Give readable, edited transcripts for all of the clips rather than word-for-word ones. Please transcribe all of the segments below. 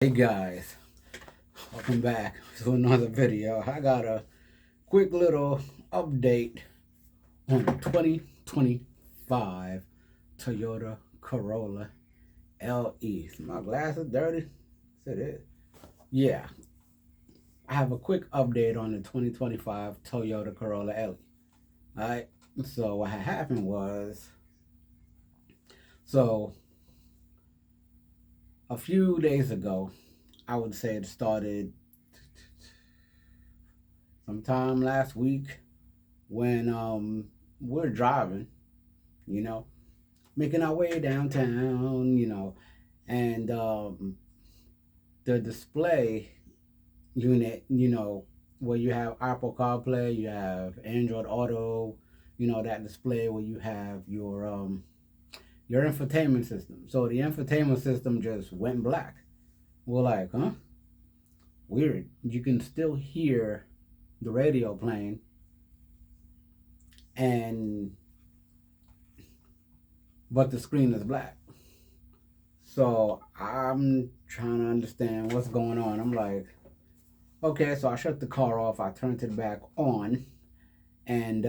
Hey guys, welcome back to another video. I got a quick little update on the 2025 Toyota Corolla LE. Is my glasses dirty? Yes, it is. Yeah, I have a quick update on the 2025 Toyota Corolla LE. Alright, so what had happened was, so a few days ago, I would say it started sometime last week when we're driving, you know, making our way downtown, and the display unit, where you have Apple CarPlay, you have Android Auto, that display where you have your infotainment system. So the infotainment system just went black. We're like, huh? Weird. You can still hear the radio playing, and but the screen is black. So I'm trying to understand what's going on. I'm like, okay, so I shut the car off. I turned it back on, and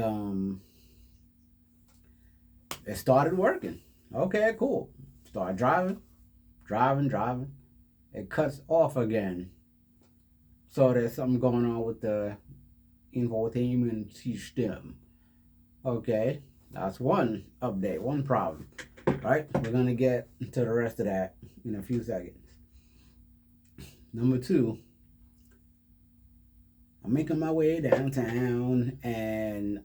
it started working. Okay, cool. Start driving. It cuts off again. So there's something going on with the infotainment system. Okay, that's one update, one problem. Right? We're gonna get to the rest of that in a few seconds. Number two, I'm making my way downtown, and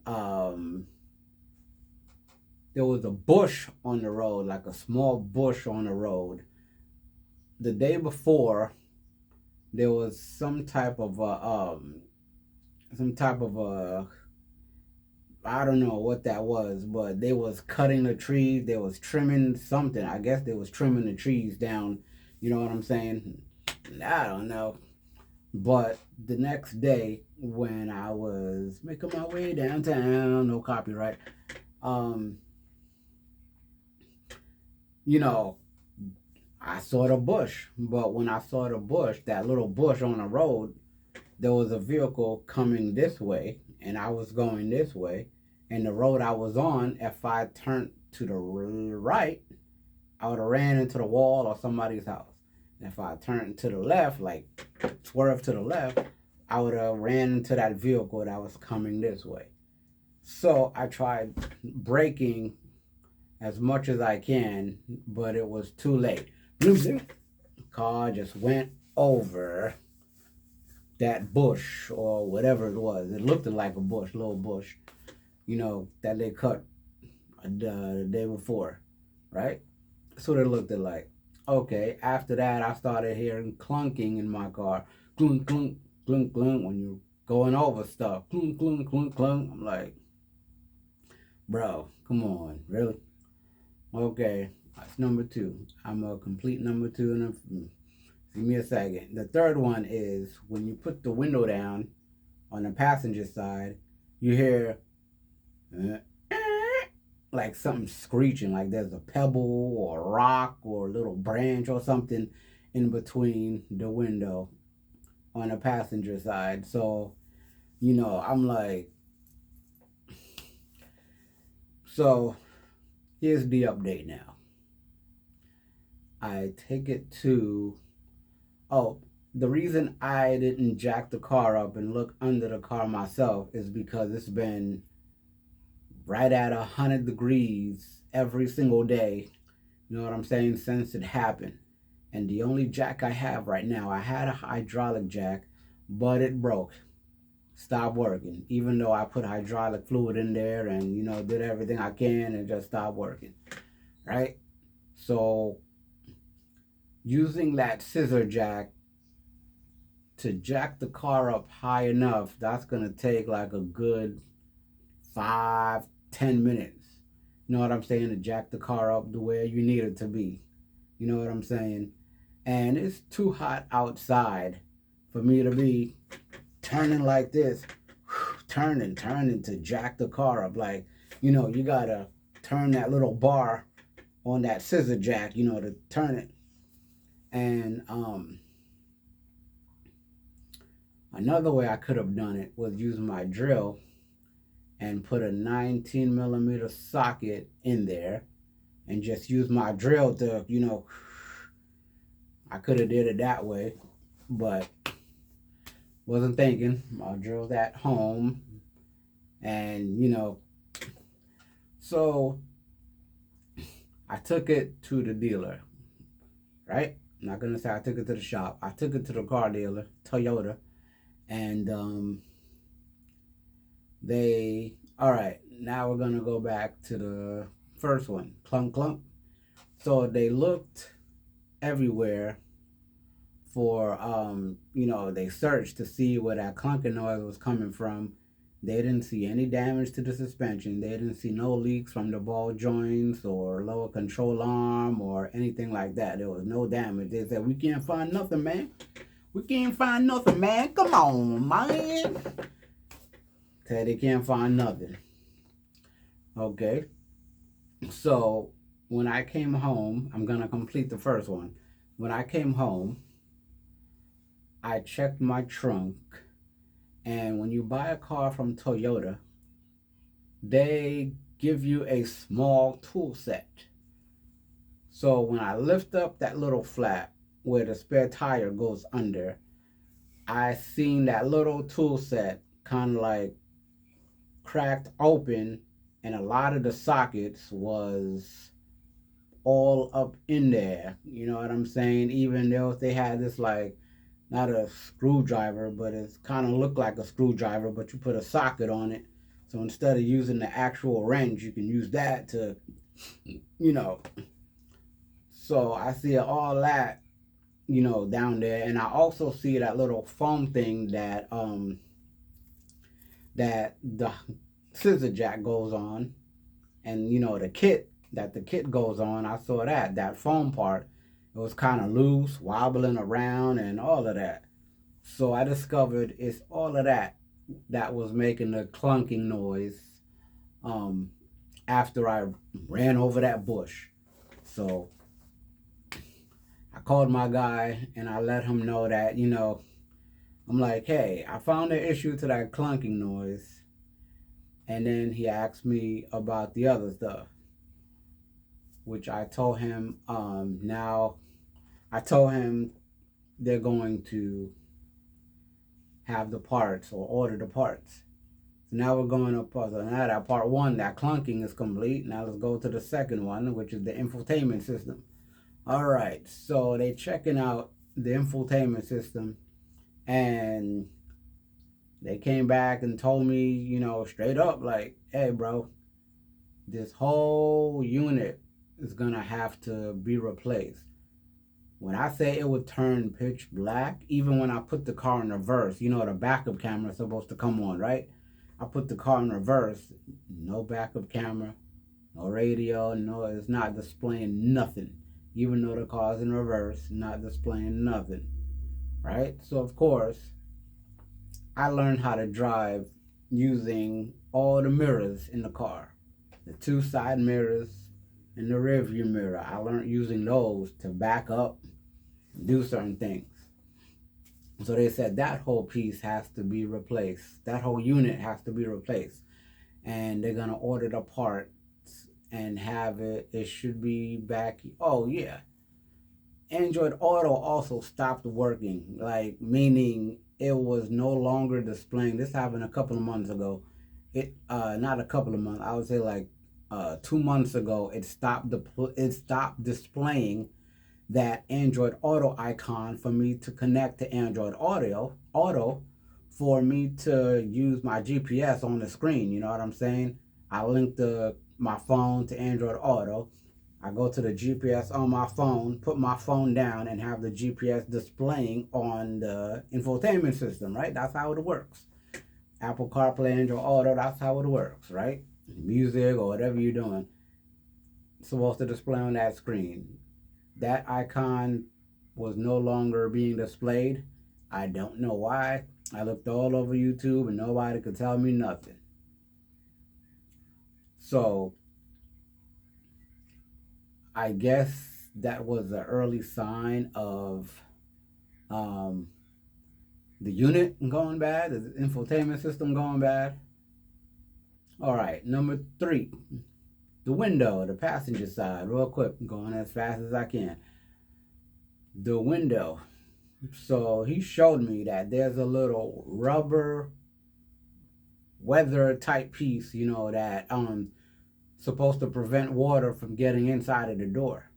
there was a bush on the road, like a small bush on the road. The day before, there was some type of a, I don't know what that was, but they was cutting the trees. They was trimming something. I guess they was trimming the trees down. You know what I'm saying? I don't know. But the next day, when I was making my way downtown, no copyright, um, you know, I saw the bush. But when I saw the bush, that little bush on the road, there was a vehicle coming this way, and I was going this way. And the road I was on, if I turned to the right, I would have ran into the wall or somebody's house. And if I turned to the left, like swerve to the left, I would have ran into that vehicle that was coming this way. So I tried braking as much as I can, but it was too late. Bloop, bloop. Car just went over that bush or whatever it was. It looked like a bush, little bush, that they cut the day before, right? That's what it looked like. Okay, after that, I started hearing clunking in my car. Clunk, clunk, clunk, clunk, when you're going over stuff. Clunk, clunk, clunk, clunk. I'm like, bro, come on, really? Okay, that's number two. I'm a complete number two. Give me a second. The third one is when you put the window down on the passenger side, you hear like something screeching, like there's a pebble or a rock or a little branch or something in between the window on the passenger side. So, I'm like, so here's the update now. I take it to, oh, the reason I didn't jack the car up and look under the car myself is because it's been right at 100 degrees every single day. You know what I'm saying? Since it happened. And the only jack I have right now, I had a hydraulic jack, but it broke. Stopped working. Even though I put hydraulic fluid in there and, did everything I can, and just stopped working. Right? So using that scissor jack to jack the car up high enough, that's gonna take like a good 5-10 minutes. You know what I'm saying? To jack the car up the way you need it to be. You know what I'm saying? And it's too hot outside for me to be turning like this, turning to jack the car up. Like, you gotta turn that little bar on that scissor jack, to turn it. And Another way I could have done it was use my drill and put a 19 millimeter socket in there and just use my drill to, I could have did it that way, but wasn't thinking. My drill's at home, and so I took it to the dealer, right? I'm not gonna say I took it to the shop. I took it to the car dealer, Toyota, and they. All right, now we're gonna go back to the first one, clunk clunk. So they looked everywhere for they searched to see where that clunking noise was coming from. They didn't see any damage to the suspension. They didn't see no leaks from the ball joints or lower control arm or anything like that. There was no damage. They said, we can't find nothing, man. We can't find nothing, man. Come on, man. Said they can't find nothing. Okay. So when I came home, I'm going to complete the first one. When I came home, I checked my trunk. And when you buy a car from Toyota, they give you a small tool set. So when I lift up that little flap where the spare tire goes under, I seen that little tool set kind of like cracked open, and a lot of the sockets was all up in there. You know what I'm saying? Even though they had this like not a screwdriver, but it's kind of looked like a screwdriver, but you put a socket on it. So instead of using the actual wrench, you can use that to, you know. So I see all that, down there, and I also see that little foam thing that the scissor jack goes on, and the kit goes on. I saw that foam part. It was kind of loose, wobbling around, and all of that. So I discovered it's all of that was making the clunking noise um, after I ran over that bush. So I called my guy and I let him know that, I'm like, hey, I found the issue to that clunking noise. And then he asked me about the other stuff, which I told him I told him they're going to have the parts or order the parts. So now we're going up. So now that part one, that clunking is complete. Now let's go to the second one, which is the infotainment system. All right, so they checking out the infotainment system, and they came back and told me, straight up, like, hey, bro, this whole unit is gonna have to be replaced. When I say it would turn pitch black, even when I put the car in reverse, the backup camera is supposed to come on, right? I put the car in reverse, no backup camera, no radio, no, it's not displaying nothing. Even though the car's in reverse, not displaying nothing, right? So, of course, I learned how to drive using all the mirrors in the car. The two side mirrors and the rear view mirror. I learned using those to back up and do certain things. So they said that whole piece has to be replaced. That whole unit has to be replaced. And they're going to order the parts and have it. It should be back. Oh, yeah. Android Auto also stopped working. Like, meaning it was no longer displaying. This happened a couple of months ago. Not a couple of months. I would say like 2 months ago. It stopped displaying that Android Auto icon for me to connect to Android Auto for me to use my GPS on the screen. You know what I'm saying? I linked my phone to Android Auto. I go to the GPS on my phone, put my phone down, and have the GPS displaying on the infotainment system, right? That's how it works. Apple CarPlay, Android Auto, that's how it works, right? Music or whatever you're doing, it's supposed to display on that screen. That icon was no longer being displayed. I don't know why. I looked all over YouTube and nobody could tell me nothing. So I guess that was an early sign of The unit going bad, the infotainment system going bad. All right, number 3, the window, the passenger side. Real quick, I'm going as fast as I can. The window. So he showed me that there's a little rubber weather type piece, that supposed to prevent water from getting inside of the door.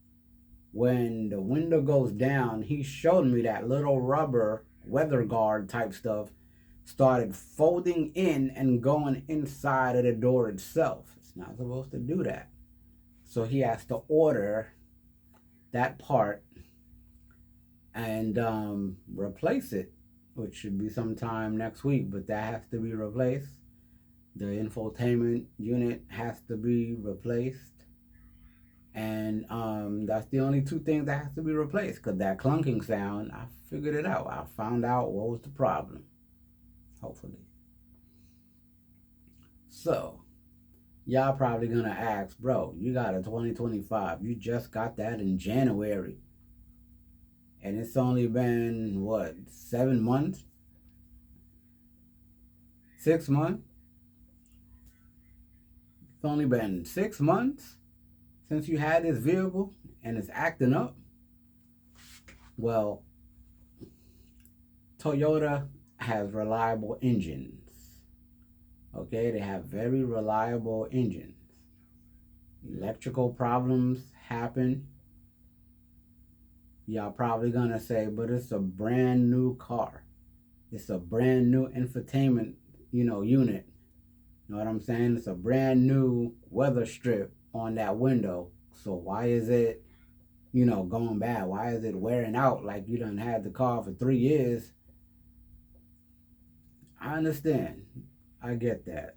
When the window goes down, he showed me that little rubber weather guard type stuff started folding in and going inside of the door itself. It's not supposed to do that. So he has to order that part and replace it, which should be sometime next week, but that has to be replaced. The infotainment unit has to be replaced. And that's the only 2 things that has to be replaced, because that clunking sound, I figured it out. I found out what was the problem, hopefully. So, y'all probably gonna ask, bro, you got a 2025. You just got that in January. And it's only been, what, 7 months? 6 months? It's only been 6 months since you had this vehicle and it's acting up. Well, Toyota has reliable engines. Okay, they have very reliable engines. Electrical problems happen. Y'all probably gonna say, but it's a brand new car. It's a brand new infotainment, unit. You know what I'm saying? It's a brand new weather strip on that window. So why is it, going bad? Why is it wearing out like you done had the car for 3 years? I understand. I get that.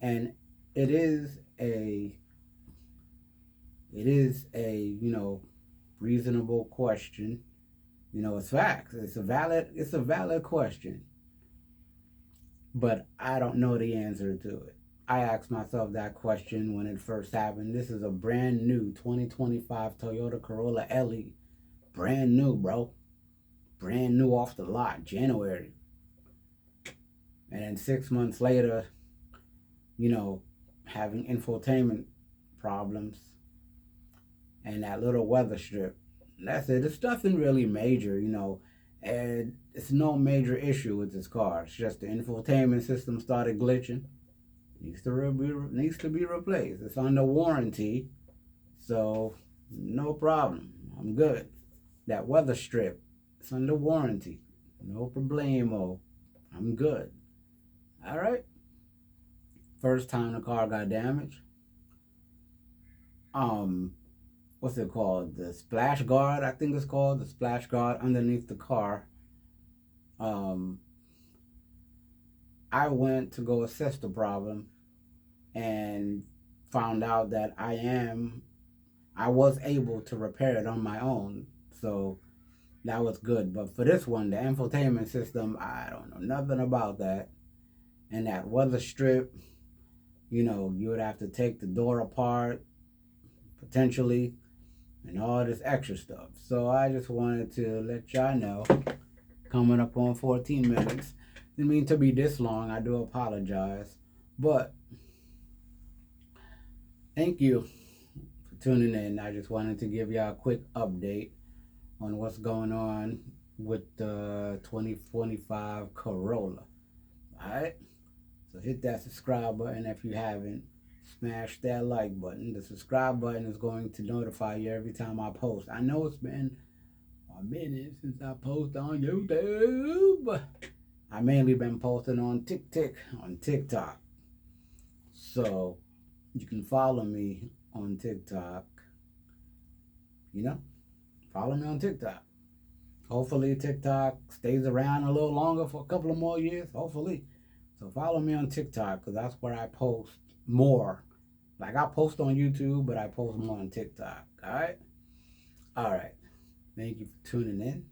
And it is a reasonable question. It's facts. It's a valid question. But I don't know the answer to it. I asked myself that question when it first happened. This is a brand new 2025 Toyota Corolla LE. Brand new, bro. Brand new off the lot, January. And then 6 months later, having infotainment problems and that little weather strip. That's it. It's nothing really major, and it's no major issue with this car. It's just the infotainment system started glitching. Needs to be replaced. It's under warranty, so no problem. I'm good. That weather strip, it's under warranty. No problemo. I'm good. All right. First time the car got damaged. What's it called? The splash guard, I think it's called. The splash guard underneath the car. I went to go assess the problem and found out that I was able to repair it on my own. So that was good. But for this one, the infotainment system, I don't know nothing about that. And that weather strip, you would have to take the door apart, potentially, and all this extra stuff. So I just wanted to let y'all know, coming up on 14 minutes. Didn't mean to be this long. I do apologize. But thank you for tuning in. I just wanted to give y'all a quick update on what's going on with the 2025 Corolla. Alright? So hit that subscribe button if you haven't. Smash that like button. The subscribe button is going to notify you every time I post. I know it's been a minute since I post on YouTube. I mainly been posting on TikTok. So you can follow me on TikTok. Follow me on TikTok. Hopefully TikTok stays around a little longer for a couple of more years. Hopefully. So follow me on TikTok, because that's where I post more. Like, I post on YouTube, but I post more on TikTok. All right? All right. Thank you for tuning in.